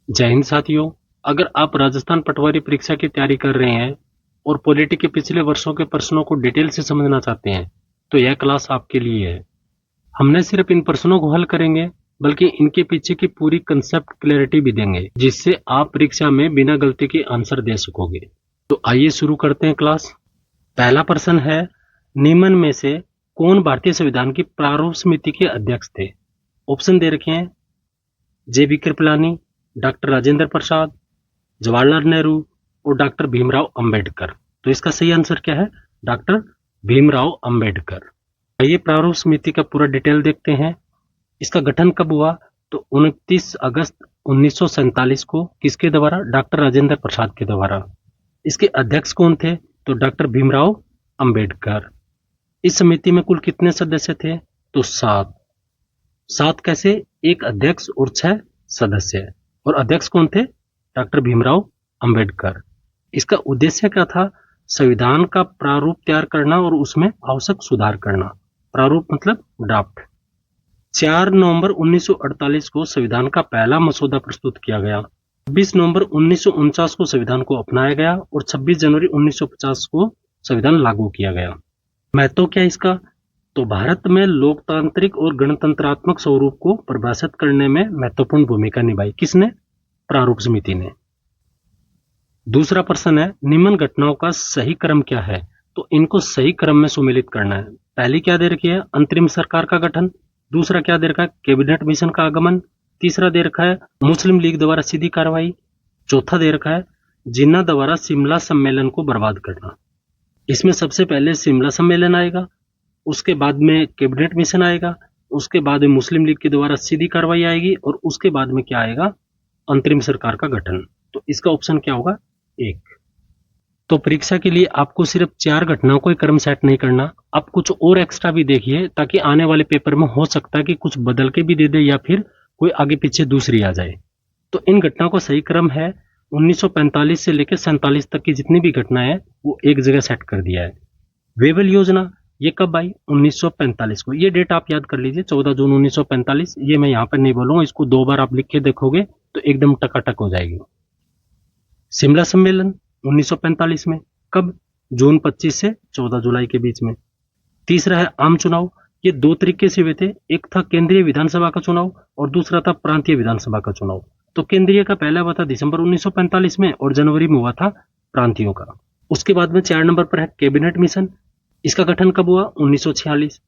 जय हिंद साथियों। अगर आप राजस्थान पटवारी परीक्षा की तैयारी कर रहे हैं और पॉलिटी के पिछले वर्षों के प्रश्नों को डिटेल से समझना चाहते हैं तो यह क्लास आपके लिए है। हम न सिर्फ इन प्रश्नों को हल करेंगे बल्कि इनके पीछे की पूरी कंसेप्ट क्लैरिटी भी देंगे, जिससे आप परीक्षा में बिना गलती के आंसर दे सकोगे। तो आइए शुरू करते हैं क्लास। पहला प्रश्न है, निम्न में से कौन भारतीय संविधान की प्रारूप समिति के अध्यक्ष थे? ऑप्शन दे रखे हैं, जे.बी. कृपलानी, डॉक्टर राजेंद्र प्रसाद, जवाहरलाल नेहरू और डॉक्टर भीमराव अंबेडकर। तो इसका सही आंसर क्या है? डॉक्टर भीमराव अंबेडकर। ये प्रारूप समिति का पूरा डिटेल देखते हैं। इसका गठन कब हुआ? तो 29 अगस्त 1947 को। किसके द्वारा? डॉक्टर राजेंद्र प्रसाद के द्वारा। इसके अध्यक्ष कौन थे? तो डॉक्टर भीमराव अंबेडकर। इस समिति में कुल कितने सदस्य थे? तो 7। 7 कैसे? एक अध्यक्ष और 6 सदस्य। और अध्यक्ष कौन थे? डॉक्टर भीमराव अंबेडकर। इसका उद्देश्य क्या था? संविधान का प्रारूप तैयार करना और उसमें आवश्यक सुधार करना। प्रारूप मतलब ड्राफ्ट। 4 नवंबर 1948 को संविधान का पहला मसौदा प्रस्तुत किया गया। 20 नवंबर 1949 को संविधान को अपनाया गया और 26 जनवरी 1950 को संविधान लागू किया गया। महत्व क्या है इसका? तो भारत में लोकतांत्रिक और गणतंत्रात्मक स्वरूप को परिभाषित करने में महत्वपूर्ण भूमिका निभाई। किसने? प्रारूप समिति ने। दूसरा प्रश्न है, निम्न घटनाओं का सही क्रम क्या है? तो इनको सही क्रम में सुमेलित करना है। पहली क्या दे रखी है? अंतरिम सरकार का गठन। दूसरा क्या दे रखा है? कैबिनेट मिशन का आगमन। तीसरा दे रखा है मुस्लिम लीग द्वारा सीधी कार्रवाई। चौथा दे रखा है जिन्ना द्वारा शिमला सम्मेलन को बर्बाद करना। इसमें सबसे पहले शिमला सम्मेलन आएगा, उसके बाद में कैबिनेट मिशन आएगा, उसके बाद में मुस्लिम लीग के द्वारा सीधी कार्रवाई आएगी और उसके बाद में क्या आएगा? अंतरिम सरकार का गठन। तो इसका ऑप्शन क्या होगा? 1। तो परीक्षा के लिए आपको सिर्फ 4 घटनाओं को क्रम सेट नहीं करना, आप कुछ और एक्स्ट्रा भी देखिए ताकि आने वाले पेपर में हो सकता है कि कुछ बदल के भी दे दे या फिर कोई आगे पीछे दूसरी आ जाए। तो इन घटनाओं का सही क्रम है 1945 से लेकर 47 तक की जितनी भी घटनाएं हैं वो एक जगह सेट कर दिया है। वेबल योजना ये कब आई? 1945 को। ये डेट आप याद कर लीजिए, 14 जून 1945। ये मैं यहाँ पर नहीं बोलूंगा, इसको 2 बार आप लिख के देखोगे तो एकदम टकाटक हो जाएगी। शिमला सम्मेलन 1945 में। कब? जून 25 से 14 जुलाई के बीच में। तीसरा है आम चुनाव। ये 2 तरीके से हुए थे, एक था केंद्रीय विधानसभा का चुनाव और दूसरा था प्रांतीय विधानसभा का चुनाव। तो केंद्रीय का पहला हुआ था दिसंबर 1945 में और जनवरी में हुआ था प्रांतियों का। उसके बाद में 4 नंबर पर है कैबिनेट मिशन। इसका गठन कब हुआ? 1946।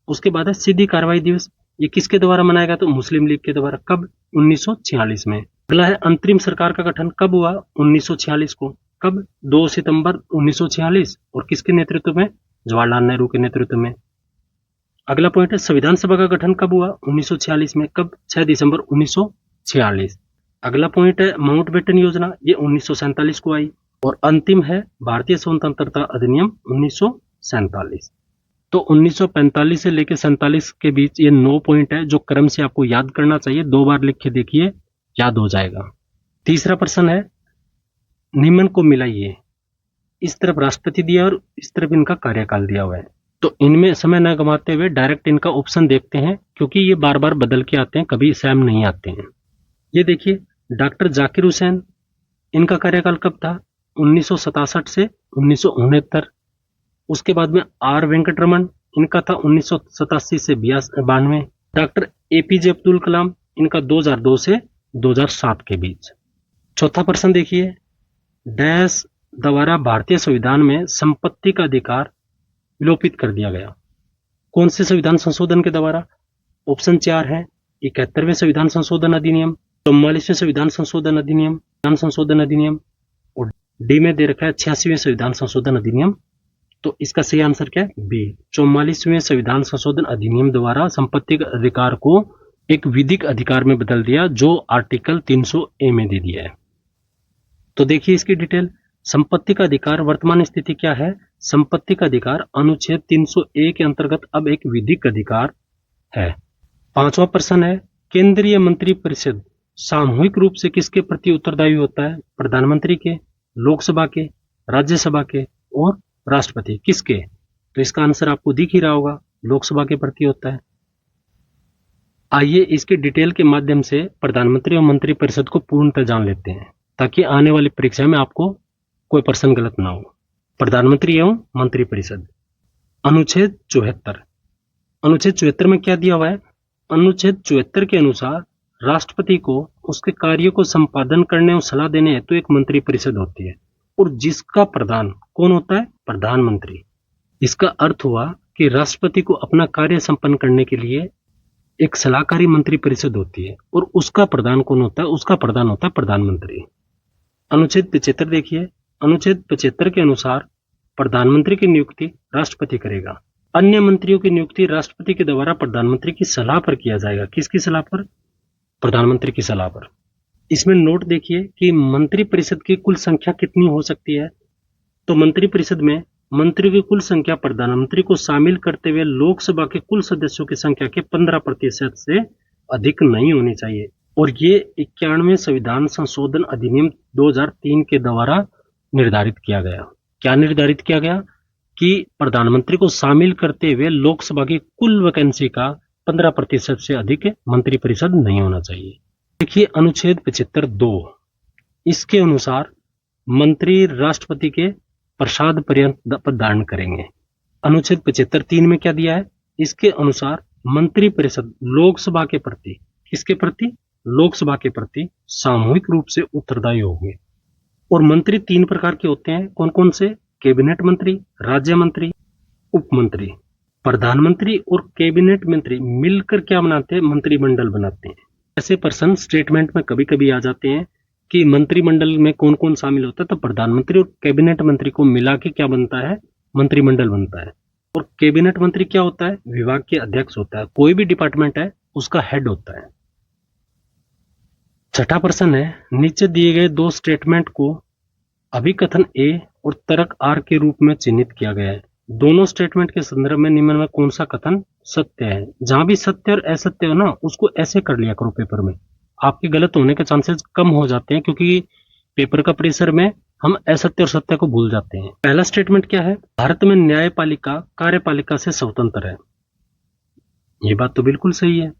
उसके बाद है सीधी कार्रवाई दिवस। ये किसके द्वारा मनाया गया? तो मुस्लिम लीग के द्वारा। कब? 1946 में। अगला है अंतरिम सरकार का गठन। कब हुआ? 1946 को। कब? 2 सितंबर 1946। और किसके नेतृत्व में? जवाहरलाल नेहरू के नेतृत्व में। अगला पॉइंट है संविधान सभा का गठन कब हुआ? 1946 में। कब? 6 दिसंबर 1946। अगला पॉइंट है माउंटबेटन योजना, ये 1947 को आई। और अंतिम है भारतीय स्वतंत्रता अधिनियम 1947। तो 1945 से लेकर 47 के बीच ये 9 पॉइंट है जो क्रम से आपको याद करना चाहिए। 2 बार लिख के देखिए, याद हो जाएगा। तीसरा प्रश्न है, निम्न को मिलाइए। इस तरफ राष्ट्रपति दिया और इस तरफ इनका कार्यकाल दिया हुआ है। तो इनमें समय न गंवाते हुए डायरेक्ट इनका ऑप्शन देखते हैं, क्योंकि ये बार बार बदल के आते हैं, कभी सेम नहीं आते हैं। ये देखिए, डॉक्टर जाकिर हुसैन, इनका कार्यकाल कब था? 1967 से 1969। उसके बाद में आर वेंकटरमन, इनका था 1987 से 92। डॉक्टर एपीजे अब्दुल कलाम, इनका 2002 से 2007 के बीच। चौथा प्रश्न देखिए, डैश द्वारा भारतीय संविधान में संपत्ति का अधिकार विलोपित कर दिया गया। कौन से संविधान संशोधन के द्वारा? ऑप्शन 4 है 71वें संविधान संशोधन अधिनियम, 44वें संविधान संशोधन अधिनियम और डी में दे रखा है 86वें संविधान संशोधन अधिनियम। तो इसका सही आंसर क्या है? बी, 44वें संविधान संशोधन अधिनियम द्वारा संपत्ति के अधिकार को एक विधिक अधिकार में बदल दिया, जो आर्टिकल 300A में दे दिया है। तो देखिए इसकी डिटेल। संपत्ति का अधिकार वर्तमान स्थिति क्या है? संपत्ति का अधिकार अनुच्छेद 300A के अंतर्गत अब एक विधिक अधिकार है। 5वां प्रश्न है, केंद्रीय मंत्री परिषद सामूहिक रूप से किसके प्रति उत्तरदायी होता है? प्रधानमंत्री के, लोकसभा के, राज्यसभा के और राष्ट्रपति। किसके? तो इसका आंसर आपको दिख ही रहा होगा, लोकसभा के प्रति होता है। आइए इसके डिटेल के माध्यम से प्रधानमंत्री और मंत्रिपरिषद को पूर्णतः जान लेते हैं, ताकि आने वाली परीक्षा में आपको कोई प्रश्न गलत ना हो। प्रधानमंत्री एवं मंत्रिपरिषद। अनुच्छेद 74। अनुच्छेद 74 में क्या दिया हुआ है? अनुच्छेद 74 के अनुसार राष्ट्रपति को उसके कार्यों को संपादन करने और सलाह देने हेतु एक मंत्रिपरिषद होती है, और जिसका प्रधान कौन होता है? प्रधानमंत्री। इसका अर्थ हुआ कि राष्ट्रपति को अपना कार्य संपन्न करने के लिए एक सलाहकारी मंत्रिपरिषद होती है, और उसका प्रधान कौन होता है? उसका प्रधान होता है प्रधानमंत्री। अनुच्छेद 75 देखिए। अनुच्छेद 75 के अनुसार प्रधानमंत्री की नियुक्ति राष्ट्रपति करेगा। अन्य मंत्रियों की नियुक्ति राष्ट्रपति के द्वारा प्रधानमंत्री की सलाह पर किया जाएगा। किसकी सलाह पर? प्रधानमंत्री की सलाह पर। इसमें नोट देखिए कि मंत्रिपरिषद की कुल संख्या कितनी हो सकती है। तो मंत्रिपरिषद में मंत्रियों की कुल संख्या प्रधानमंत्री को शामिल करते हुए लोकसभा के कुल सदस्यों की संख्या के 15% से अधिक नहीं होनी चाहिए, और ये 91वें संविधान संशोधन अधिनियम 2003 के द्वारा निर्धारित किया गया। क्या निर्धारित किया गया? कि प्रधानमंत्री को शामिल करते हुए लोकसभा की कुल वैकेंसी का 15% से अधिक मंत्रिपरिषद नहीं होना चाहिए। देखिए अनुच्छेद 75(2). इसके अनुसार मंत्री राष्ट्रपति के प्रसाद पर्यंत पद धारण करेंगे। अनुच्छेद 75(3) में क्या दिया है? इसके अनुसार मंत्रिपरिषद लोकसभा के प्रति, किसके प्रति? लोकसभा के प्रति सामूहिक रूप से उत्तरदायी होंगे। और मंत्री 3 प्रकार के होते हैं। कौन कौन से? कैबिनेट मंत्री, राज्य मंत्री, उप मंत्री। प्रधानमंत्री और कैबिनेट मंत्री मिलकर क्या बनाते हैं? मंत्रिमंडल बनाते हैं। ऐसे प्रश्न स्टेटमेंट में कभी कभी आ जाते हैं कि मंत्रिमंडल में कौन कौन शामिल होता है, तो प्रधानमंत्री और कैबिनेट मंत्री को मिला के क्या बनता है? मंत्रिमंडल बनता है। और कैबिनेट मंत्री क्या होता है? विभाग के अध्यक्ष होता है। कोई भी डिपार्टमेंट है उसका हेड होता है। छठा प्रश्न है, नीचे दिए गए 2 स्टेटमेंट को अभिकथन ए और तर्क आर के रूप में चिन्हित किया गया है। दोनों स्टेटमेंट के संदर्भ में निम्न में कौन सा कथन सत्य है? जहां भी सत्य और असत्य हो ना, उसको ऐसे कर लिया करो पेपर में। आपके गलत होने के चांसेस कम हो जाते हैं, क्योंकि पेपर का प्रेशर में हम असत्य और सत्य को भूल जाते हैं। पहला स्टेटमेंट क्या है? भारत में न्यायपालिका कार्यपालिका से स्वतंत्र है। ये बात तो बिल्कुल सही है।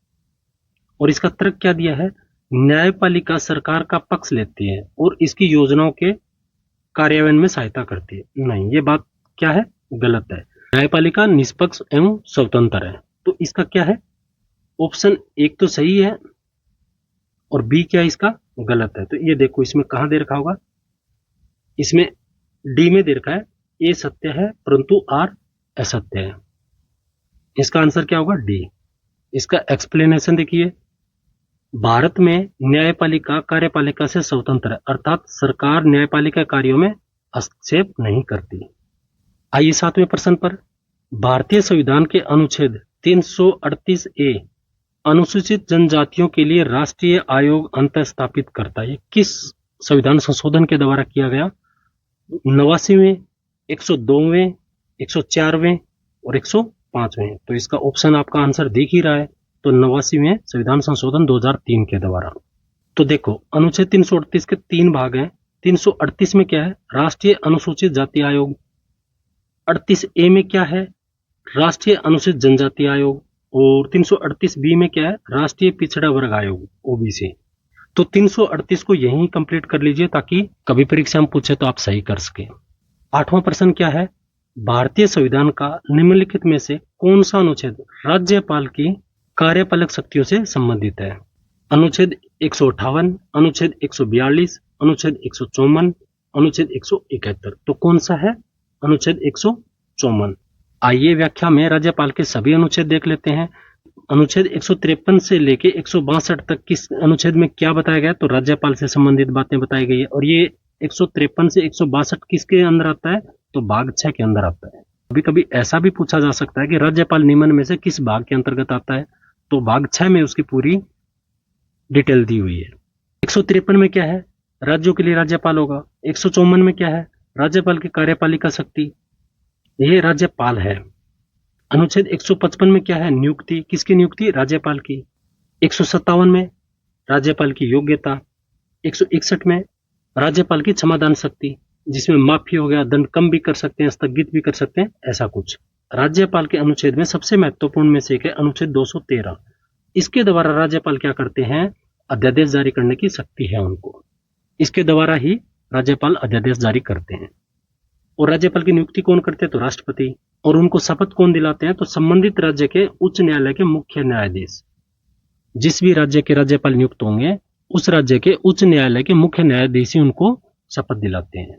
और इसका तर्क क्या दिया है? न्यायपालिका सरकार का पक्ष लेती है और इसकी योजनाओं के कार्यान्वयन में सहायता करती है। नहीं, ये बात क्या है? गलत है। न्यायपालिका निष्पक्ष एवं स्वतंत्र है। तो इसका क्या है? ऑप्शन 1 तो सही है और बी क्या इसका? गलत है। तो ये देखो इसमें कहां दे रखा होगा? इसमें डी में दे रखा है ए सत्य है परंतु आर असत्य है। इसका आंसर क्या होगा? डी। इसका एक्सप्लेनेशन देखिए, भारत में न्यायपालिका कार्यपालिका से स्वतंत्र है, अर्थात सरकार न्यायपालिका कार्यों में हस्तक्षेप नहीं करती। आइए 7वें प्रश्न पर। भारतीय संविधान के अनुच्छेद 338 ए अनुसूचित जनजातियों के लिए राष्ट्रीय आयोग अंत स्थापित करता है। किस संविधान संशोधन के द्वारा किया गया? 89वें, 102वें, 104वें और 105वें। तो इसका ऑप्शन आपका आंसर दिख ही रहा है। तो 89वें संविधान संशोधन 2003 के द्वारा। तो देखो अनुच्छेद 338 के 3 भाग हैं। 338 में क्या है? राष्ट्रीय अनुसूचित जाति आयोग। 38A में क्या है? राष्ट्रीय अनुसूचित जनजाति आयोग। और 338B में क्या है? राष्ट्रीय पिछड़ा वर्ग आयोग, ओबीसी। तो 338 को यहीं कंप्लीट कर लीजिए ताकि कभी परीक्षा में पूछे तो आप सही कर सके। 8वां प्रश्न क्या है? भारतीय संविधान का निम्नलिखित में से कौन सा अनुच्छेद राज्यपाल की कार्यपालक शक्तियों से संबंधित है? अनुच्छेद 158, अनुच्छेद 142, अनुच्छेद 154, अनुच्छेद 171। तो कौन सा है? अनुच्छेद 154। आइए व्याख्या में राज्यपाल के सभी अनुच्छेद देख लेते हैं। अनुच्छेद 153 से लेके 162 तक किस अनुच्छेद में क्या बताया गया? तो राज्यपाल से संबंधित बातें बताई गई है। और ये 153 से 162 किसके अंदर आता है? तो भाग 6 के अंदर आता है। कभी कभी ऐसा भी पूछा जा सकता है कि राज्यपाल निम्न में से किस भाग के अंतर्गत आता है? तो भाग 6 में उसकी पूरी डिटेल दी हुई है। 153 में क्या है? राज्यों के लिए राज्यपाल होगा। 154 में क्या है? राज्यपाल की कार्यपालिका शक्ति, यह राज्यपाल है। अनुच्छेद 155 में क्या है? नियुक्ति, किसकी नियुक्ति? राज्यपाल की। 157 में राज्यपाल की योग्यता। 161 में राज्यपाल की क्षमादान शक्ति, जिसमें माफी हो गया, दंड कम भी कर सकते हैं, स्थगित भी कर सकते हैं, ऐसा कुछ। राज्यपाल के अनुच्छेद में सबसे महत्वपूर्ण में से एक है अनुच्छेद 213। इसके द्वारा राज्यपाल क्या करते हैं, अध्यादेश जारी करने की शक्ति है उनको। इसके द्वारा ही राज्यपाल अध्यादेश जारी करते हैं। और राज्यपाल की नियुक्ति कौन करते हैं, तो राष्ट्रपति। और उनको शपथ कौन दिलाते हैं, तो संबंधित राज्य के उच्च न्यायालय के मुख्य न्यायाधीश। जिस भी राज्य के राज्यपाल नियुक्त होंगे उस राज्य के उच्च न्यायालय के मुख्य न्यायाधीश ही उनको शपथ दिलाते हैं।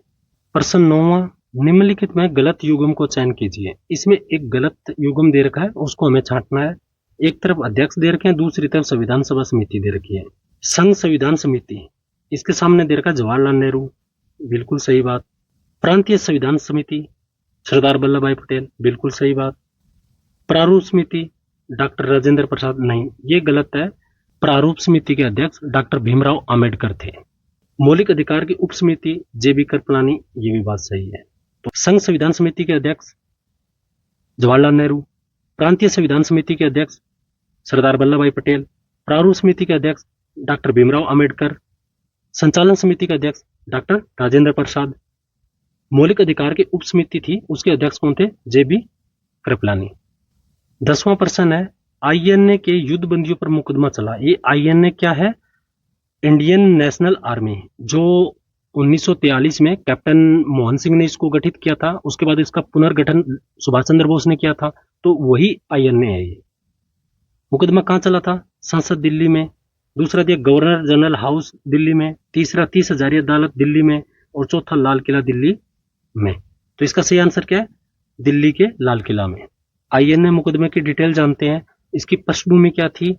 प्रश्न 9वां, निम्नलिखित में गलत युग्म को चयन कीजिए। इसमें एक गलत युग्म दे रखा है, उसको हमें छांटना है। एक तरफ अध्यक्ष दे रखे हैं, दूसरी तरफ संविधान सभा समिति दे रखी है। संघ संविधान समिति, इसके सामने दे रखा है जवाहरलाल नेहरू, बिल्कुल सही बात। प्रांतीय संविधान समिति, सरदार वल्लभ भाई पटेल, बिल्कुल सही बात। प्रारूप समिति, डॉक्टर राजेंद्र प्रसाद, नहीं, ये गलत है। प्रारूप समिति के अध्यक्ष डॉक्टर भीमराव अंबेडकर थे। मौलिक अधिकार की उप समिति जे.बी. कृपलानी, ये भी बात सही है। तो संघ संविधान समिति के अध्यक्ष जवाहरलाल नेहरू, प्रांतीय संविधान समिति के अध्यक्ष सरदार वल्लभ भाई पटेल, प्रारूप समिति के अध्यक्ष डॉक्टर भीमराव अंबेडकर, संचालन समिति के अध्यक्ष डॉक्टर राजेंद्र प्रसाद। मौलिक अधिकार की उप समिति थी, उसके अध्यक्ष कौन थे, जे.बी. कृपलानी। 10वां प्रश्न है, आईएनए के युद्ध बंदियों पर मुकदमा चला। ये आईएनए क्या है, इंडियन नेशनल आर्मी, जो 1943 में कैप्टन मोहन सिंह ने इसको गठित किया था। उसके बाद इसका पुनर्गठन सुभाष चंद्र बोस ने किया था, तो वही आईएनए है। ये मुकदमा कहां चला था, संसद दिल्ली में। दूसरा दिया गवर्नर जनरल हाउस दिल्ली में। तीसरा 30 हजारी अदालत दिल्ली में। और चौथा लाल किला दिल्ली में। तो इसका सही आंसर क्या है, दिल्ली के लाल किला में। आईएनए मुकदमे की डिटेल जानते हैं। इसकी पृष्ठभूमि क्या थी,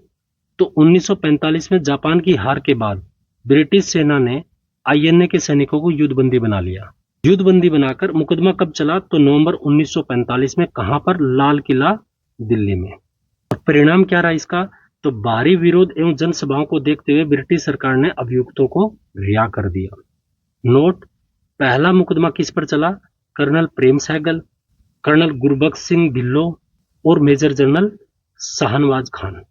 तो 1945 में जापान की हार के बाद ब्रिटिश सेना ने आईएनए के सैनिकों को युद्धबंदी बना लिया। युद्धबंदी बनाकर मुकदमा कब चला, तो नवंबर 1945 में। कहां पर, लाल किला दिल्ली में। और परिणाम क्या रहा इसका, तो भारी विरोध एवं जनसभाओं को देखते हुए ब्रिटिश सरकार ने अभियुक्तों को रिहा कर दिया। नोट, पहला मुकदमा किस पर चला, कर्नल प्रेम सहगल, कर्नल गुरबख्श सिंह ढिल्लो और मेजर जनरल शाहनवाज खान।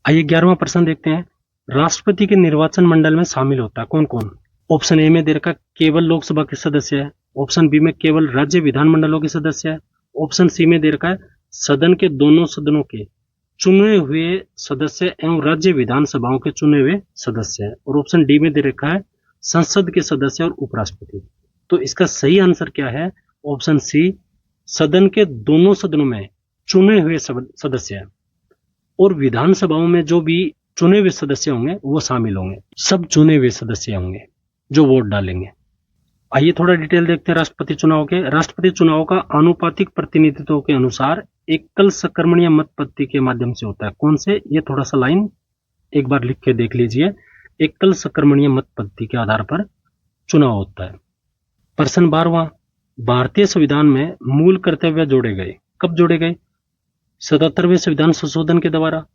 आइए 11वां प्रश्न देखते हैं। राष्ट्रपति के निर्वाचन मंडल में शामिल होता है कौन कौन। ऑप्शन ए में दे रखा केवल लोकसभा के सदस्य है। ऑप्शन बी में केवल राज्य विधानमंडलों के सदस्य है। ऑप्शन सी में दे रखा है सदन के दोनों सदनों के चुने हुए सदस्य एवं राज्य विधानसभाओं के चुने हुए सदस्य है। और ऑप्शन डी में दे रखा है संसद के सदस्य और उपराष्ट्रपति। तो इसका सही आंसर क्या है, ऑप्शन सी, सदन के दोनों सदनों में चुने हुए सदस्य है। और विधानसभाओं में जो भी चुने हुए सदस्य होंगे वो शामिल होंगे। सब चुने हुए सदस्य होंगे जो वोट डालेंगे। आइए थोड़ा डिटेल देखते हैं राष्ट्रपति चुनाव के। राष्ट्रपति चुनाव का आनुपातिक प्रतिनिधित्व के अनुसार एकल सकर्मणीय मत पद्धति के माध्यम से होता है। कौन से, ये थोड़ा सा लाइन एक बार लिख के देख लीजिए। एकल सकर्मणीय मत पद्धति के आधार पर चुनाव होता है। प्रश्न 12वां, भारतीय संविधान में मूल कर्तव्य जोड़े गए। कब जोड़े गए, 77वें संविधान संशोधन के द्वारा,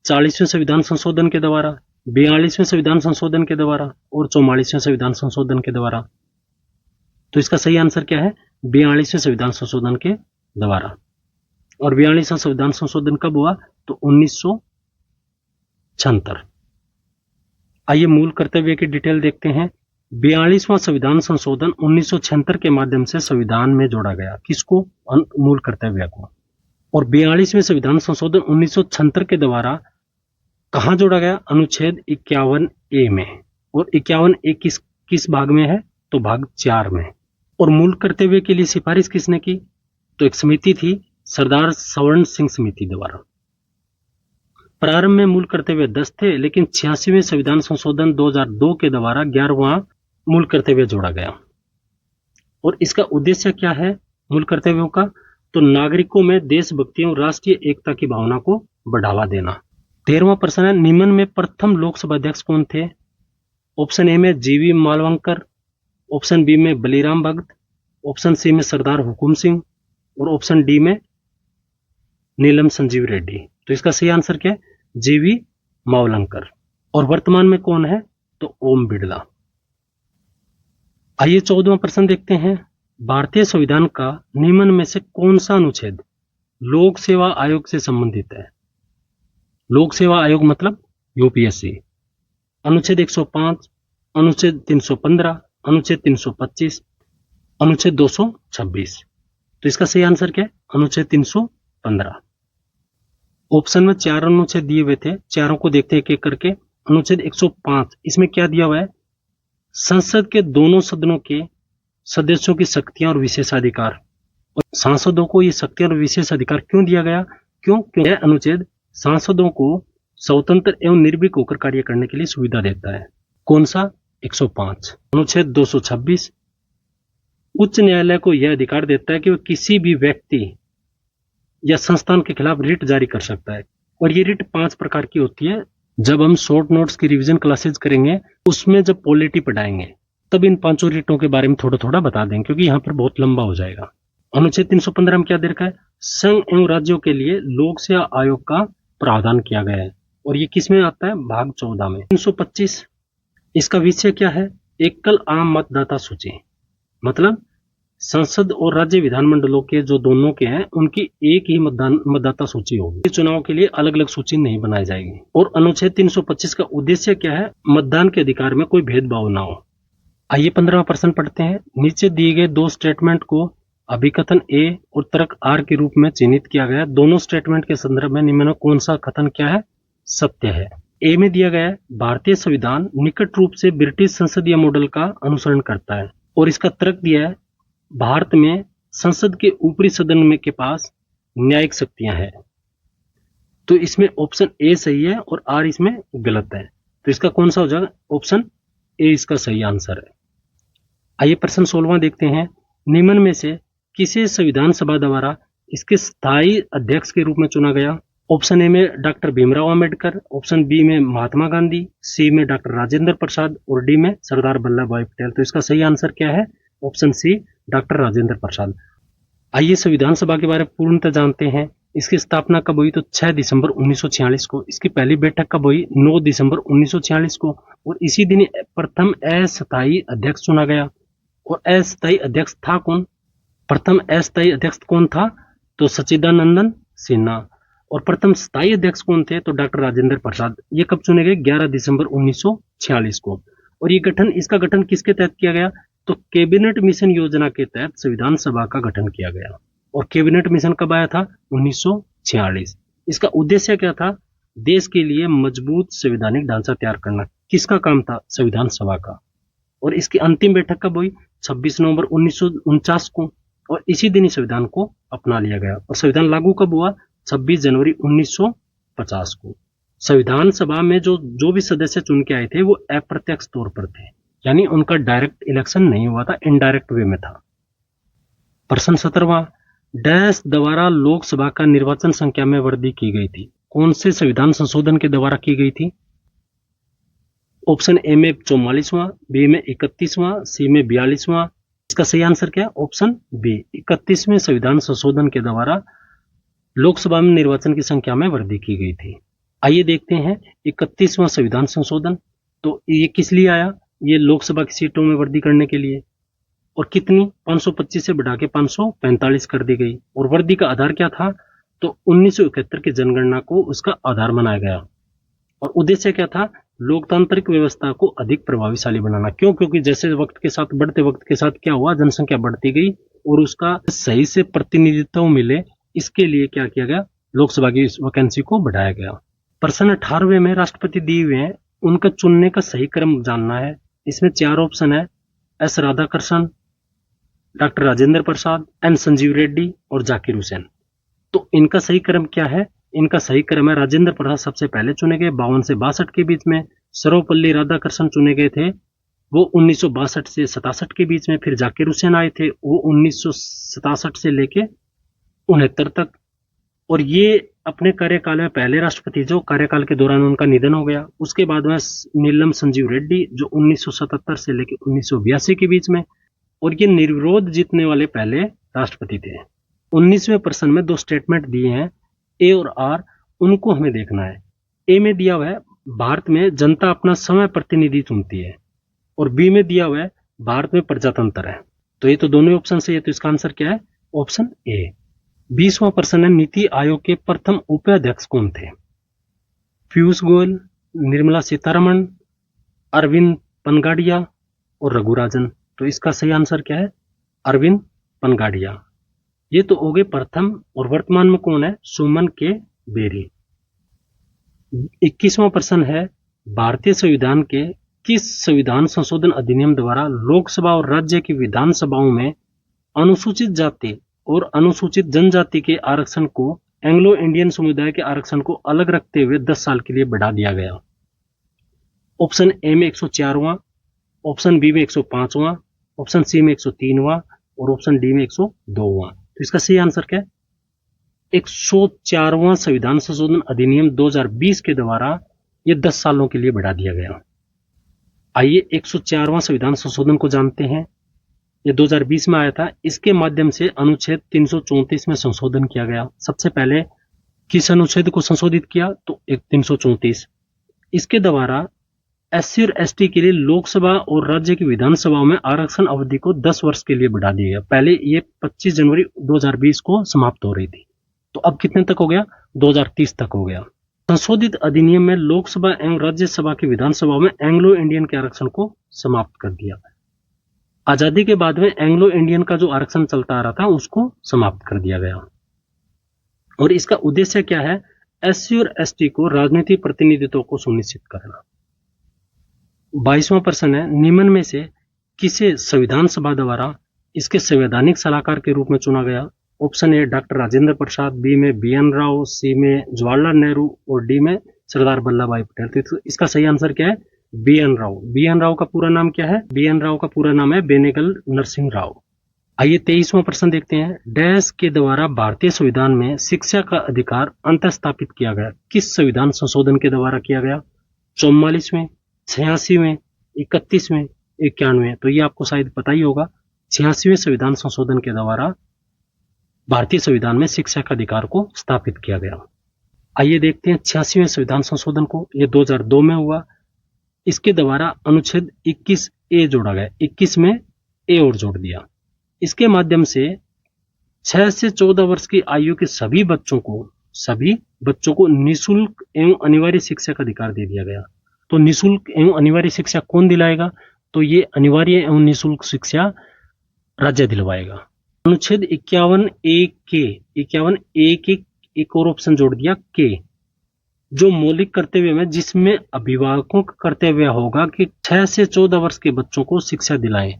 40वें संविधान संशोधन के द्वारा, 42वें संविधान संशोधन के द्वारा और 44वें संविधान संशोधन के द्वारा। तो इसका सही आंसर क्या है, 42वें संविधान संशोधन के द्वारा। और 42वां संविधान संशोधन कब हुआ, तो 1976। आइए मूल कर्तव्य की डिटेल देखते हैं। 42वां संविधान संशोधन 1976 के माध्यम से संविधान में जोड़ा गया। किसको, मूल कर्तव्य को। और 42वें संविधान संशोधन 1976 के द्वारा कहां जोड़ा गया, अनुच्छेद 51A में। और 51A किस भाग में है, तो भाग 4 में। और मूल कर्तव्य के लिए सिफारिश किसने की, तो एक समिति थी, सरदार स्वर्ण सिंह समिति द्वारा। प्रारंभ में मूल कर्तव्य 10 थे, लेकिन 86वें संविधान संशोधन 2002 के द्वारा 11वां मूल कर्तव्य जोड़ा गया। और इसका उद्देश्य क्या है मूल कर्तव्यों का, तो नागरिकों में देशभक्ति और राष्ट्रीय एकता की भावना को बढ़ावा देना। 13वां प्रश्न है, निम्न में प्रथम लोकसभा अध्यक्ष कौन थे। ऑप्शन ए में जीवी मालवंकर, ऑप्शन बी में बलीराम भगत, ऑप्शन सी में सरदार हुकुम सिंह और ऑप्शन डी में नीलम संजीव रेड्डी। तो इसका सही आंसर क्या है, जीवी मावलंकर। और वर्तमान में कौन है, तो ओम बिड़ला। आइए 14वां प्रश्न देखते हैं। भारतीय संविधान का निम्न में से कौन सा अनुच्छेद लोक सेवा आयोग से संबंधित है। लोक सेवा आयोग मतलब यूपीएससी। अनुच्छेद 105, अनुच्छेद 315, अनुच्छेद 325, अनुच्छेद 226। तो इसका सही आंसर क्या है, अनुच्छेद 315। ऑप्शन में 4 अनुच्छेद दिए हुए थे, चारों को देखते हैं एक एक करके। अनुच्छेद 105, इसमें क्या दिया हुआ है? संसद के दोनों सदनों के सदस्यों की शक्तियां और विशेषाधिकार। और सांसदों को ये शक्तियां और विशेष अधिकार क्यों दिया गया? क्योंकि यह अनुच्छेद सांसदों को स्वतंत्र एवं निर्भीक होकर कार्य करने के लिए सुविधा देता है। कौन सा? 105। अनुच्छेद 226, उच्च न्यायालय को यह अधिकार देता है कि वह किसी भी व्यक्ति या संस्थान के खिलाफ रिट जारी कर सकता है। और ये रिट 5 प्रकार की होती है। जब हम शॉर्ट नोट्स की रिवीजन क्लासेज करेंगे, उसमें जब पॉलिटी पढ़ाएंगे, तब इन 5 रिटों के बारे में थोड़ा थोड़ा बता देंगे, क्योंकि यहाँ पर बहुत लंबा हो जाएगा। अनुच्छेद 315 में क्या दे रखा है? संघ एवं राज्यों के लिए लोक सेवा आयोग का प्रावधान किया गया है। और ये किस में आता है? भाग 14 में। 325, इसका विषय क्या है? एकल आम मतदाता सूची। मतलब संसद और राज्य विधानमंडलों के जो दोनों के हैं, उनकी एक ही मतदाता सूची होगी। चुनाव के लिए अलग अलग सूची नहीं बनाई जाएगी। और अनुच्छेद 325 का उद्देश्य क्या है? मतदान के अधिकार में कोई भेदभाव ना हो। आइए 15वां प्रश्न पढ़ते हैं। नीचे दिए गए 2 स्टेटमेंट को अभिकथन ए और तर्क आर के रूप में चिन्हित किया गया। दोनों स्टेटमेंट के संदर्भ में निम्न में कौन सा कथन क्या है? सत्य है। ए में दिया गया है, भारतीय संविधान निकट रूप से ब्रिटिश संसदीय मॉडल का अनुसरण करता है। और इसका तर्क दिया है, भारत में संसद के ऊपरी सदन में के पास न्यायिक शक्तियां हैं। तो इसमें ऑप्शन ए सही है और आर इसमें गलत है। तो इसका कौन सा हो जाएगा? ऑप्शन ए इसका सही आंसर है। आइए प्रश्न 16वां देखते हैं। निम्न में से किसे संविधान सभा द्वारा इसके स्थायी अध्यक्ष के रूप में चुना गया? ऑप्शन ए में doctor Bhimrao Ambedkar, option B में महात्मा गांधी, सी में डॉक्टर राजेंद्र प्रसाद और डी में सरदार वल्लभ भाई पटेल। तो इसका सही आंसर क्या है? ऑप्शन सी, डॉक्टर राजेंद्र प्रसाद। आइए संविधान सभा के बारे में पूर्णतः जानते हैं। इसकी स्थापना कब हुई? तो 6 दिसंबर 1946 को। इसकी पहली बैठक कब हुई? 9 दिसंबर 1946 को। और इसी दिन प्रथम अस्थायी अध्यक्ष चुना गया। और अस्थायी अध्यक्ष था कौन? प्रथम अस्थायी अध्यक्ष कौन था? तो सच्चिदानंदन सिन्हा। और प्रथम स्थायी अध्यक्ष कौन थे? तो डॉक्टर राजेंद्र प्रसाद। ये कब चुने गए? 11 दिसंबर 1946 को। और ये इसका गठन किसके तहत किया गया? तो कैबिनेट मिशन योजना के तहत संविधान सभा का गठन किया गया। और कैबिनेट मिशन कब आया था? 1946। इसका उद्देश्य क्या था? देश के लिए मजबूत संवैधानिक ढांचा तैयार करना। किसका काम था? संविधान सभा का। और इसकी अंतिम बैठक कब हुई? 26 नवंबर 1949 को। और इसी दिन ही संविधान को अपना लिया गया। और संविधान लागू कब हुआ? 26 जनवरी 1950 को। संविधान सभा में जो भी सदस्य चुन के आए थे, वो अप्रत्यक्ष तौर पर थे, यानी उनका डायरेक्ट इलेक्शन नहीं हुआ था, इनडायरेक्ट वे में था। प्रश्न 17वां, डैश द्वारा लोकसभा का निर्वाचन संख्या में वृद्धि की गई थी? कौन से संविधान संशोधन के द्वारा की गई थी? ऑप्शन ए में 44वां, बी में 31वां, सी में 42वां। इसका सही आंसर क्या है? ऑप्शन बी, 31वें संविधान संशोधन के द्वारा लोकसभा में निर्वाचन की संख्या में वृद्धि की गई थी। आइए देखते हैं 31वां संविधान संशोधन। तो ये किस लिए आया? ये लोकसभा की सीटों में वृद्धि करने के लिए। और कितनी? 525 से बढ़ा के 545 कर दी गई। और वृद्धि का आधार क्या था? तो 1971 की जनगणना को उसका आधार बनाया गया। और उद्देश्य क्या था? लोकतांत्रिक व्यवस्था को अधिक प्रभावशाली बनाना। क्यों? क्योंकि जैसे वक्त के साथ, बढ़ते वक्त के साथ क्या हुआ? जनसंख्या बढ़ती गई और उसका सही से प्रतिनिधित्व मिले, इसके लिए क्या किया गया? लोकसभा की वैकेंसी को बढ़ाया गया। प्रश्न 18वें में राष्ट्रपति दिए हुए हैं, उनका चुनने का सही क्रम जानना है। इसमें 4 ऑप्शन है, एस राधाकृष्णन, डॉक्टर राजेंद्र प्रसाद, एन संजीव रेड्डी और जाकिर हुसैन। तो इनका सही क्रम क्या है? इनका सही क्रम है, राजेंद्र प्रसाद सबसे पहले चुने गए 52 से 62 के बीच में। सर्वपल्ली राधाकृष्णन चुने गए थे, वो 1962 से 67 के बीच में। फिर जाकिर हुसैन आए थे, वो 1967 से लेके 69 तक। और ये अपने कार्यकाल में पहले राष्ट्रपति, जो कार्यकाल के दौरान उनका निधन हो गया। उसके बाद में नीलम संजीव रेड्डी, जो 1977 से लेकर 1982 के बीच में। और ये निर्विरोध जीतने वाले पहले राष्ट्रपति थे। 19वें प्रश्न में 2 स्टेटमेंट दिए हैं, ए और आर, उनको हमें देखना है। ए में दिया हुआ है, भारत में जनता अपना समय प्रतिनिधि चुनती है। और बी में दिया हुआ है, भारत में प्रजातंत्र है। तो ये तो दोनों ऑप्शन से है, तो इसका आंसर क्या है? Option A. 20वां प्रश्न है, नीति आयोग के प्रथम उपाध्यक्ष कौन थे? पीयूष गोयल, निर्मला सीतारमण, अरविंद पनगाडिया और रघुराजन। तो इसका सही आंसर क्या है? अरविंद पनगाडिया। ये तो हो गए प्रथम। और वर्तमान में कौन है? सुमन के बेरी। 21वां प्रश्न है, भारतीय संविधान के किस संविधान संशोधन अधिनियम द्वारा लोकसभा और राज्य की विधानसभाओं में अनुसूचित जाति और अनुसूचित जनजाति के आरक्षण को एंग्लो इंडियन समुदाय के आरक्षण को अलग रखते हुए 10 साल के लिए बढ़ा दिया गया? ऑप्शन ए में 104वां, ऑप्शन बी में 105वां, ऑप्शन सी में 103वां और ऑप्शन डी में 102वां। तो इसका सही आंसर क्या है? 104वां संविधान संशोधन अधिनियम 2020 के द्वारा ये 10 सालों के लिए बढ़ा दिया गया। आइए 104वां संविधान संशोधन को जानते हैं। ये 2020 में आया था। इसके माध्यम से अनुच्छेद 334 में संशोधन किया गया। सबसे पहले किस अनुच्छेद को संशोधित किया? तो 334। इसके द्वारा एससी और एसटी के लिए लोकसभा और राज्य की विधानसभाओं में आरक्षण अवधि को 10 वर्ष के लिए बढ़ा दिया गया। पहले ये 25 जनवरी 2020 को समाप्त हो रही थी, तो अब कितने तक हो गया? 2030 तक हो गया। संशोधित अधिनियम में लोकसभा एवं राज्यसभा की विधानसभाओं में एंग्लो इंडियन के आरक्षण को समाप्त कर दिया। आजादी के बाद में एंग्लो इंडियन का जो आरक्षण चलता आ रहा था उसको समाप्त कर दिया गया। और इसका उद्देश्य क्या है? एससी और एसटी को राजनीतिक प्रतिनिधित्व को सुनिश्चित करना। 22वां प्रश्न है, निम्न में से किसे संविधान सभा द्वारा इसके संवैधानिक सलाहकार के रूप में चुना गया? Option A doctor Rajendra Prasad, B में BN राव, सी में जवाहरलाल नेहरू और डी में सरदार वल्लभ भाई पटेल। तो इसका सही आंसर क्या है? BN राव। BN राव का पूरा नाम क्या है? BN राव का पूरा नाम है बेनेगल नरसिंह राव। आइए 23वां प्रश्न देखते हैं। डैश के द्वारा भारतीय संविधान में शिक्षा का अधिकार अंत स्थापित किया गया? किस संविधान संशोधन के द्वारा किया गया? 44वें, 86वें, 31वें, 91वें। तो ये आपको शायद पता ही होगा। 86वें संविधान संशोधन के द्वारा भारतीय संविधान में शिक्षा का अधिकार को स्थापित किया गया। आइए देखते हैं 86वें संविधान संशोधन को। यह 2002 में हुआ। इसके द्वारा अनुच्छेद 21A जोड़ा गया। 21 में ए और जोड़ दिया। इसके माध्यम से 6 से 14 वर्ष की आयु के सभी बच्चों को निःशुल्क एवं अनिवार्य शिक्षा का अधिकार दे दिया गया। तो निःशुल्क एवं अनिवार्य शिक्षा कौन दिलाएगा? तो ये अनिवार्य एवं निःशुल्क शिक्षा राज्य दिलवाएगा। अनुच्छेद 51A के एक और ऑप्शन जोड़ दिया के, जो मौलिक कर्तव्य में जिसमें अभिभावकों का कर्तव्य होगा कि 6 से 14 वर्ष के बच्चों को शिक्षा दिलाएं।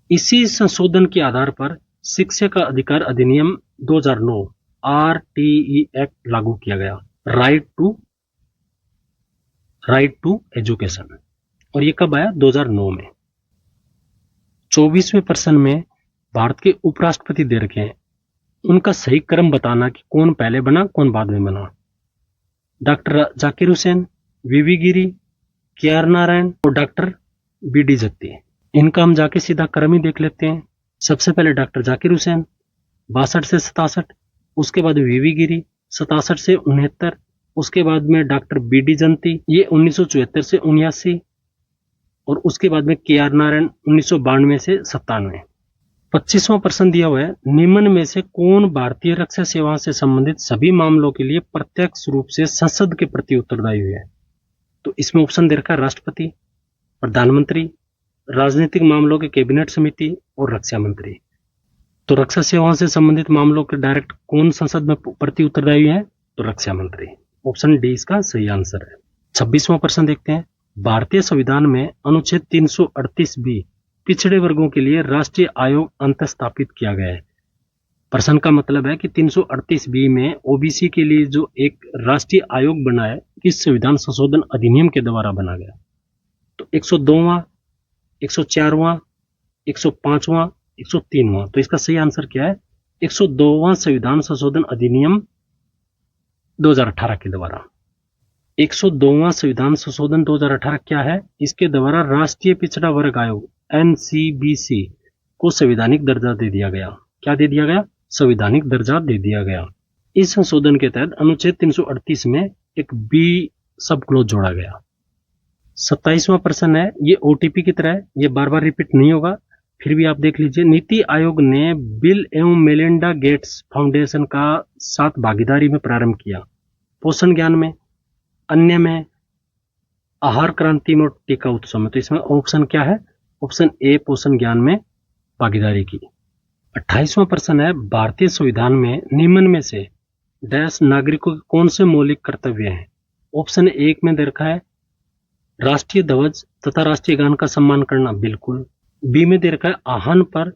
इसी संशोधन के आधार पर शिक्षा का अधिकार अधिनियम 2009 RTE एक्ट लागू किया गया, राइट टू एजुकेशन। और ये कब आया? 2009 में। 24वें प्रश्न में भारत के उपराष्ट्रपति दे रखे हैं, उनका सही क्रम बताना कि कौन पहले बना कौन बाद में बना। डॉक्टर जाकिर हुसैन, VV गिरी, KR नारायण और डॉक्टर BD जत्ती। इनका हम जाके सीधा क्रम ही देख लेते हैं। सबसे पहले डॉक्टर जाकिर हुसैन 62 से 67, उसके बाद VV गिरी 67 से 69, उसके बाद में डॉक्टर BD जत्ती ये 1974 से 79 और उसके बाद में KR नारायण 1992 से 97। 25वां प्रश्न दिया हुआ है, निम्न में से कौन भारतीय रक्षा सेवा से संबंधित सभी मामलों के लिए प्रत्यक्ष रूप से संसद के प्रति उत्तरदायी है? तो इसमें ऑप्शन दे रखा है राष्ट्रपति, प्रधानमंत्री, राजनीतिक मामलों के कैबिनेट समिति और रक्षा मंत्री। तो रक्षा सेवाओं से संबंधित मामलों के डायरेक्ट कौन संसद में प्रति उत्तरदायी है? तो रक्षा मंत्री। ऑप्शन डी इसका सही आंसर है। 26वां प्रश्न देखते हैं। भारतीय संविधान में अनुच्छेद 338B पिछड़े वर्गों के लिए राष्ट्रीय आयोग अंत स्थापित किया गया है। प्रश्न का मतलब है कि 338B में OBC के लिए जो एक राष्ट्रीय आयोग बना है, किस संविधान संशोधन अधिनियम के द्वारा बना गया? तो 102वां, 104वां, 105वां, 103वां। तो इसका सही आंसर क्या है? 102वां संविधान संशोधन अधिनियम 2018 के द्वारा। 102वां संविधान संशोधन 2018 क्या है? इसके द्वारा राष्ट्रीय पिछड़ा वर्ग आयोग NCBC को संवैधानिक दर्जा दे दिया गया। क्या दे दिया गया? संवैधानिक दर्जा दे दिया गया। इस संशोधन के तहत अनुच्छेद 338 में एक B सब क्लोज जोड़ा गया। 27वां प्रश्न है, ये OTP की तरह है, ये बार बार रिपीट नहीं होगा, फिर भी आप देख लीजिए। नीति आयोग ने बिल एवं मेलिंडा गेट्स फाउंडेशन का साथ भागीदारी में प्रारंभ किया। पोषण ज्ञान में, अन्य में, आहार क्रांति में और टीका उत्सव में। तो इसमें ऑप्शन क्या है? ऑप्शन ए पोषण ज्ञान में भागीदारी की। 28वां प्रश्न है, भारतीय संविधान में निम्न में से डैश नागरिकों के कौन से मौलिक कर्तव्य हैं? ऑप्शन 1 में दे रखा है राष्ट्रीय ध्वज तथा राष्ट्रीय गान का सम्मान करना, बिल्कुल। बी में दे रखा है आहन पर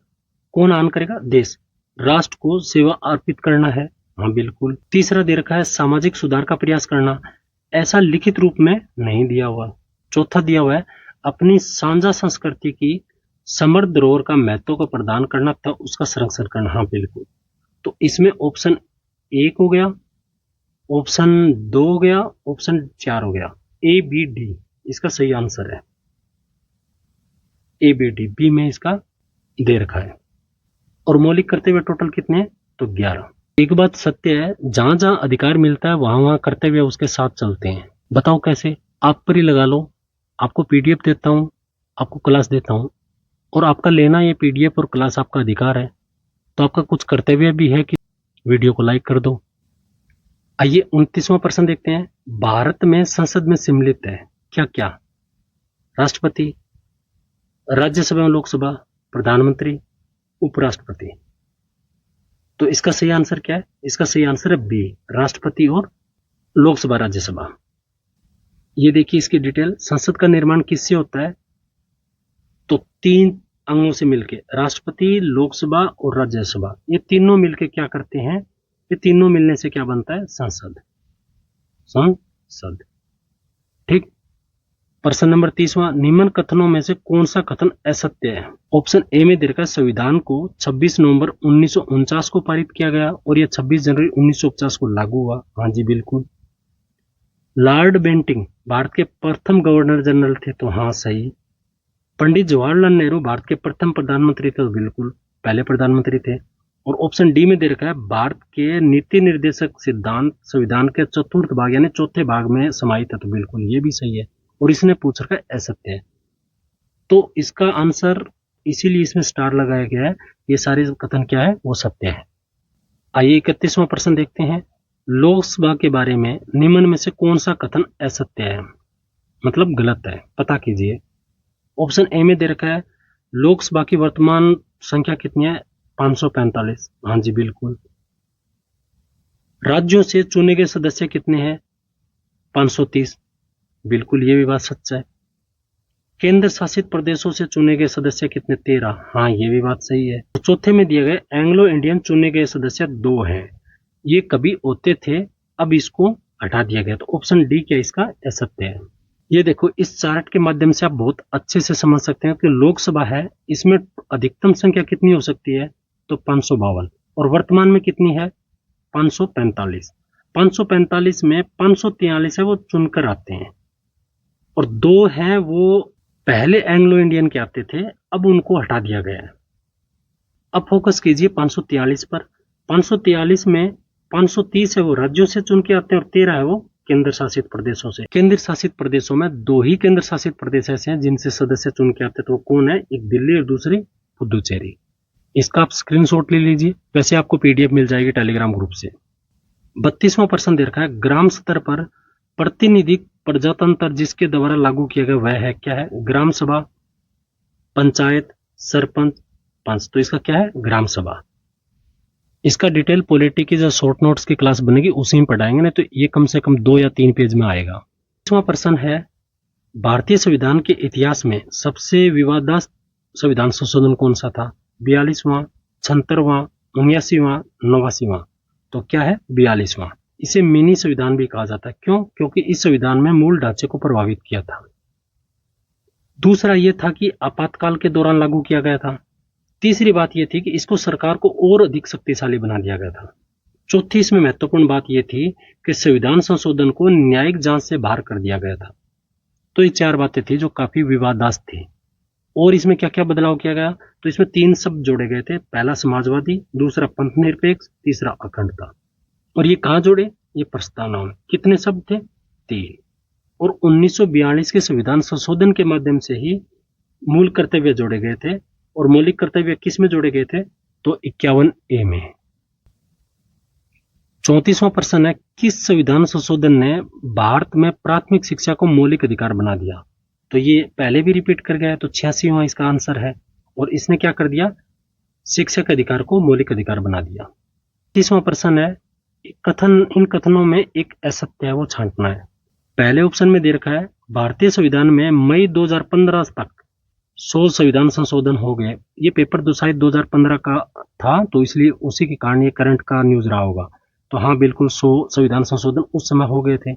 कौन आहन करेगा, देश, राष्ट्र को सेवा अर्पित करना है, हाँ बिल्कुल। तीसरा दे रखा है सामाजिक सुधार का प्रयास करना, ऐसा लिखित रूप में नहीं दिया हुआ। चौथा दिया हुआ है अपनी साझा संस्कृति की समृद्ध धरोहर का महत्व को प्रदान करना तथा उसका संरक्षण करना, हाँ बिल्कुल। तो इसमें ऑप्शन 1 हो गया, ऑप्शन 2 हो गया, ऑप्शन 4 हो गया, ए बी डी इसका सही आंसर है। ए बी डी, बी में इसका दे रखा है। और मौलिक कर्तव्य टोटल कितने हैं, तो 11। एक बात सत्य है, जहां जहां अधिकार मिलता है वहां वहां कर्तव्य उसके साथ चलते हैं। बताओ कैसे, आप पर ही लगा लो, आपको पीडीएफ देता हूं, आपको क्लास देता हूं, और आपका लेना ये पीडीएफ और क्लास आपका अधिकार है, तो आपका कुछ कर्तव्य भी है कि वीडियो को लाइक कर दो। आइए 29वां प्रश्न देखते हैं। भारत में संसद में सम्मिलित है क्या क्या, राष्ट्रपति, राज्यसभा और लोकसभा, प्रधानमंत्री, उपराष्ट्रपति। तो इसका सही आंसर क्या है, इसका सही आंसर है बी, राष्ट्रपति और लोकसभा राज्यसभा। ये देखिए इसकी डिटेल, संसद का निर्माण किससे होता है, तो 3 अंगों से मिलके, राष्ट्रपति, लोकसभा और राज्यसभा, ये तीनों मिलके क्या करते हैं, ये तीनों मिलने से क्या बनता है, संसद, संसद। ठीक। प्रश्न नंबर 30वां, निम्न कथनों में से कौन सा कथन असत्य है। ऑप्शन ए में दे रखा है संविधान को 26 नवंबर 1949 को पारित किया गया और यह 26 जनवरी 1950 को लागू हुआ, हाँ जी बिल्कुल। लॉर्ड बेंटिंग भारत के प्रथम गवर्नर जनरल थे, तो हाँ सही। पंडित जवाहरलाल नेहरू भारत के प्रथम प्रधानमंत्री थे, तो बिल्कुल पहले प्रधानमंत्री थे। और ऑप्शन डी में दे रखा है भारत के नीति निर्देशक सिद्धांत संविधान के चतुर्थ भाग यानी चौथे भाग में समाहित है, तो बिल्कुल ये भी सही है। और इसने पूछ रखा है असत्य है, तो इसका आंसर इसीलिए इसमें स्टार लगाया गया है, ये सारे कथन क्या है, वो सत्य है। आइए 31वां प्रश्न देखते हैं। लोकसभा के बारे में निम्न में से कौन सा कथन असत्य है, मतलब गलत है, पता कीजिए। ऑप्शन ए में दे रखा है लोकसभा की वर्तमान संख्या कितनी है, 545, हाँ जी बिल्कुल। राज्यों से चुने गए सदस्य कितने हैं, 530, बिल्कुल ये भी बात सच है। केंद्र शासित प्रदेशों से चुने गए सदस्य कितने, 13, हाँ ये भी बात सही है। चौथे में दिए गए एंग्लो इंडियन चुने गए सदस्य 2 हैं, ये कभी होते थे, अब इसको हटा दिया गया, तो ऑप्शन डी क्या इसका असत्य है। ये देखो इस चार्ट के माध्यम से आप बहुत अच्छे से समझ सकते हैं कि लोकसभा है, इसमें अधिकतम संख्या कितनी हो सकती है, तो 552, और वर्तमान में कितनी है, 545। 545 में 543 है वो चुनकर आते हैं, और 2 हैं वो पहले एंग्लो इंडियन के आते थे, अब उनको हटा दिया गया है। अब फोकस कीजिए 543 पर। 543 में 530 है वो राज्यों से चुन के आते हैं और 13 है वो केंद्र शासित प्रदेशों से। केंद्र शासित प्रदेशों में 2 ही केंद्र शासित प्रदेश ऐसे हैं जिनसे सदस्य चुन के आते, तो कौन है, एक दिल्ली और दूसरी पुदुचेरी। इसका आप स्क्रीनशॉट ले लीजिए, वैसे आपको पीडीएफ मिल जाएगी टेलीग्राम ग्रुप से। 32वां प्रश्न दे रखा है ग्राम स्तर पर प्रतिनिधिक प्रजातंत्र जिसके द्वारा लागू किया गया वह है क्या है, ग्राम सभा, पंचायत, सरपंच, पंच। तो इसका क्या है, ग्राम सभा। इसका डिटेल पॉलिटी की जो शॉर्ट नोट्स की क्लास बनेगी उसी में पढ़ाएंगे, नहीं तो ये कम से कम 2 या 3 पेज में आएगा। 25वां प्रश्न है भारतीय संविधान के इतिहास में सबसे विवादास्पद संविधान संशोधन कौन सा था, 42वां, 76वां, 79वां, 89वां। तो क्या है, 42वां। इसे मिनी संविधान भी कहा जाता है, क्यों, क्योंकि इस संविधान में मूल ढांचे को प्रभावित किया था। दूसरा यह था कि आपातकाल के दौरान लागू किया गया था। तीसरी बात यह थी कि इसको सरकार को और अधिक शक्तिशाली बना दिया गया था। चौथी इसमें महत्वपूर्ण बात यह थी कि संविधान संशोधन को न्यायिक जांच से बाहर कर दिया गया था। तो ये 4 बातें थी जो काफी विवादास्पद थी। और इसमें क्या क्या बदलाव किया गया, तो इसमें 3 शब्द जोड़े गए थे, पहला समाजवादी, दूसरा पंथ निरपेक्ष, तीसरा अखंडता। और ये कहां जोड़े, ये प्रस्तावना में। कितने शब्द थे, 3। और 1942 के संविधान संशोधन के माध्यम से ही मूल कर्तव्य जोड़े गए थे। और मौलिक कर्तव्य किस में जोड़े गए थे, तो 51A में। 34वां प्रश्न है किस संविधान संशोधन ने भारत में प्राथमिक शिक्षा को मौलिक अधिकार बना दिया। तो ये पहले भी रिपीट कर गया है, तो 86वां इसका आंसर है। और इसने क्या कर दिया, शिक्षा के अधिकार को मौलिक अधिकार बना दिया। 30वां प्रश्न है इन कथनों में एक असत्य है वो छांटना है। पहले ऑप्शन में दे रखा है भारतीय संविधान में मई 2015 तक 100 संविधान संशोधन हो गए। ये पेपर तो शायद 2015 का था, तो इसलिए उसी के कारण ये करंट का न्यूज रहा होगा। तो हाँ, बिल्कुल 100 संविधान संशोधन उस समय हो गए थे।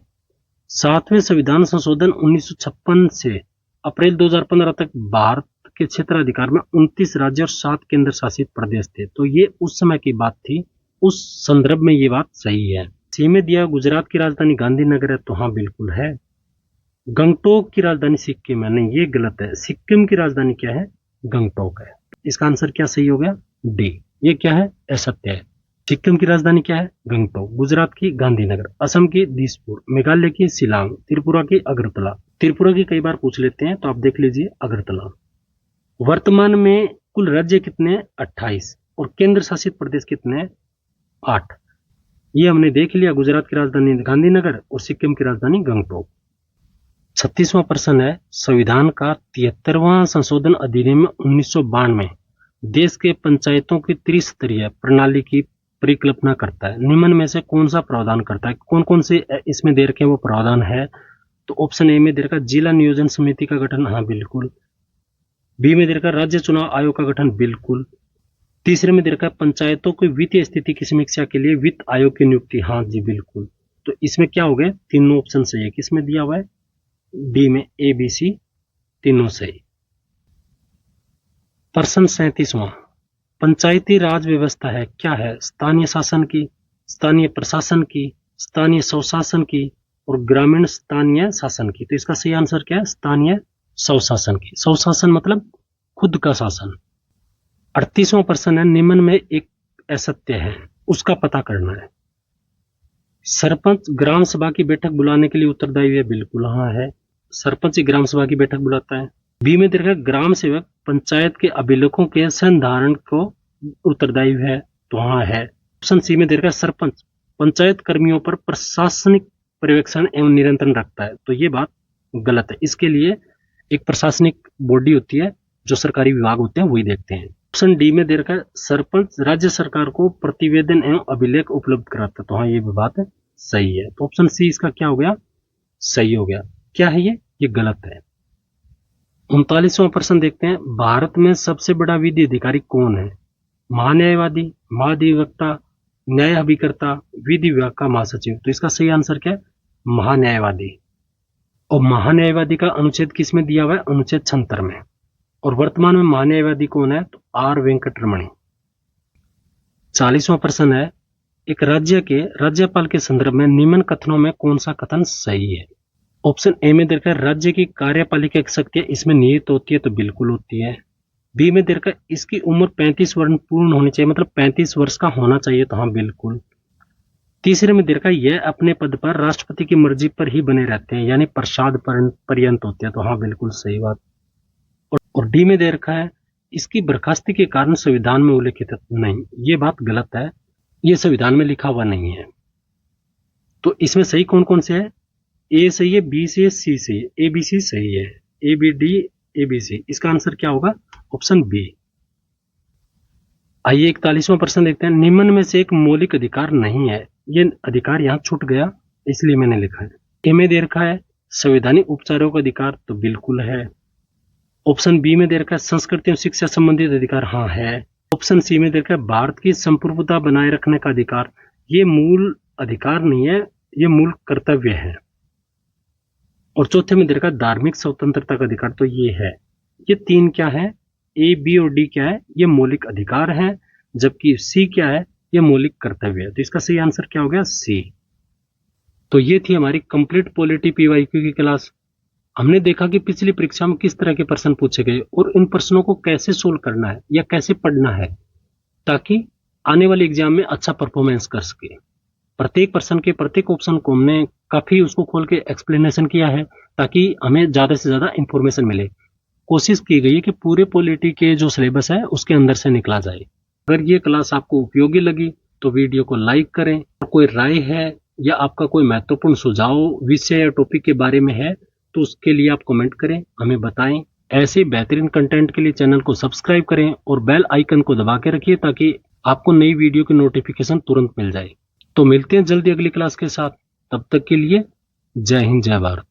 7वें संविधान संशोधन 1956 से अप्रैल 2015 तक भारत के क्षेत्राधिकार में 29 राज्य और 7 केंद्र शासित प्रदेश थे। तो ये उस समय की बात थी, उस संदर्भ में ये बात सही है। सी में दिया गुजरात की राजधानी गांधीनगर है, तो हाँ बिल्कुल है। गंगटोक की राजधानी सिक्किम है, नहीं ये गलत है। सिक्किम की राजधानी क्या है? गंगटोक है। इसका आंसर क्या सही हो गया? डी। ये क्या है? असत्य है। सिक्किम की राजधानी क्या है? गंगटोक। गुजरात की गांधीनगर, असम की दिसपुर, मेघालय की शिलांग, त्रिपुरा की अगरतला। त्रिपुरा की कई बार पूछ लेते हैं, तो आप देख लीजिए अगरतला। वर्तमान में कुल राज्य कितने? 28 और केंद्र शासित प्रदेश कितने? 8। ये हमने देख लिया, गुजरात की राजधानी गांधीनगर और सिक्किम की राजधानी गंगटोक। 36वां प्रश्न है, संविधान का 73वां संशोधन अधिनियम 1992 देश के पंचायतों की त्रिस्तरीय प्रणाली की परिकल्पना करता है। निम्न में से कौन सा प्रावधान करता है? कौन कौन से इसमें दे रखे वो प्रावधान है? तो ऑप्शन ए में दे रखा जिला नियोजन समिति का गठन, हाँ बिल्कुल। बी में दे रखा राज्य चुनाव आयोग का गठन, बिल्कुल। तीसरे में दे रखा पंचायतों की वित्तीय स्थिति की समीक्षा के लिए वित्त आयोग की नियुक्ति, हाँ जी बिल्कुल। तो इसमें क्या हो गए? तीनों ऑप्शन सही है। किसमें दिया हुआ है? डी में, ए बी सी तीनों सही। प्रश्न 37वां, पंचायती राज व्यवस्था है क्या है? स्थानीय शासन की, स्थानीय प्रशासन की, स्थानीय स्वशासन की और ग्रामीण स्थानीय शासन की। तो इसका सही आंसर क्या है? स्थानीय स्वशासन की। स्वशासन मतलब खुद का शासन। 38वां प्रश्न है, निम्न में एक असत्य है, उसका पता करना है। सरपंच ग्राम सभा की बैठक बुलाने के लिए उत्तरदायी है, बिल्कुल हाँ है। सरपंच ही ग्राम सभा की बैठक बुलाता है। बी में देखा ग्राम सेवक पंचायत के अभिलेखों के संधारण को उत्तरदायी है, तो हाँ है। ऑप्शन सी में देखा सरपंच पंचायत कर्मियों पर प्रशासनिक पर्यवेक्षण एवं नियंत्रण रखता है, तो ये बात गलत है। इसके लिए एक प्रशासनिक बॉडी होती है, जो सरकारी विभाग होते हैं वही देखते हैं। ऑप्शन डी में दे रखा है सरपंच राज्य सरकार को प्रतिवेदन एवं अभिलेख उपलब्ध कराता है, तो हाँ ये भी बात सही है। तो ऑप्शन सी इसका क्या हो गया? सही हो गया। क्या है ये गलत है। 39वां प्रश्न देखते हैं, भारत में सबसे बड़ा विधि अधिकारी कौन है? महान्यायवादी, महाधिवक्ता, न्याय अभिकर्ता, विधि विभाग का महासचिव। तो इसका सही आंसर क्या है? महान्यायवादी। और महान्यायवादी का अनुच्छेद किस में दिया हुआ है? अनुच्छेद 76 में। और वर्तमान में महान्यायवादी कौन है? तो आर वेंकटरमणि। 40वां प्रश्न है, एक राज्य के राज्यपाल के संदर्भ में निम्न कथनों में कौन सा कथन सही है? ऑप्शन ए में देखा राज्य की कार्यपालिका की शक्तियां इसमें निहित होती है, तो बिल्कुल होती है। बी में देखा इसकी उम्र 35 वर्ष पूर्ण होनी चाहिए, मतलब 35 वर्ष का होना चाहिए, तो हाँ बिल्कुल। तीसरे में देखा यह अपने पद पर राष्ट्रपति की मर्जी पर ही बने रहते हैं, यानी प्रसाद पर्यंत होते हैं, तो हाँ बिल्कुल सही बात। और डी में दे रखा है इसकी बर्खास्ती के कारण संविधान में उल्लेखित नहीं, ये बात गलत है, ये संविधान में लिखा हुआ नहीं है। तो इसमें सही कौन कौन से है? ए सही है, बी सही है, सी सही है, ए बी सी सही है। A B D A B C, इसका आंसर क्या होगा? Option B. आइए 41वां प्रश्न देखते हैं, निम्न में से एक मौलिक अधिकार नहीं है। ये अधिकार यहां छूट गया, इसलिए मैंने लिखा है। ए में दे रखा है संवैधानिक उपचारों का अधिकार, तो बिल्कुल है। ऑप्शन बी में दे रखा है संस्कृति और शिक्षा संबंधित अधिकार, हाँ है। ऑप्शन सी में दे रखा है भारत की संप्रभुता बनाए रखने का अधिकार, ये मूल अधिकार नहीं है, ये मूल कर्तव्य है। और चौथे में दे रखा है धार्मिक स्वतंत्रता का अधिकार, तो ये है। ये तीन क्या है? ए बी और डी क्या है? ये मौलिक अधिकार है, जबकि सी क्या है? ये मौलिक कर्तव्य है। तो इसका सही आंसर क्या हो गया? सी। तो ये थी हमारी कंप्लीट पॉलिटी पीवाईक्यू की क्लास। हमने देखा कि पिछली परीक्षा में किस तरह के प्रश्न पूछे गए और इन प्रश्नों को कैसे सोल्व करना है या कैसे पढ़ना है, ताकि आने वाले एग्जाम में अच्छा परफॉर्मेंस कर सके। प्रत्येक प्रश्न के प्रत्येक ऑप्शन को हमने काफी उसको खोल के एक्सप्लेनेशन किया है, ताकि हमें ज्यादा से ज्यादा इंफॉर्मेशन मिले। कोशिश की गई है कि पूरे पॉलिटी के जो सिलेबस है उसके अंदर से निकला जाए। अगर ये क्लास आपको उपयोगी लगी तो वीडियो को लाइक करें। और कोई राय है या आपका कोई महत्वपूर्ण सुझाव विषय या टॉपिक के बारे में है तो उसके लिए आप कमेंट करें, हमें बताएं। ऐसे बेहतरीन कंटेंट के लिए चैनल को सब्सक्राइब करें और बेल आइकन को दबा के रखिए, ताकि आपको नई वीडियो की नोटिफिकेशन तुरंत मिल जाए। तो मिलते हैं जल्दी अगली क्लास के साथ, तब तक के लिए जय हिंद, जय भारत।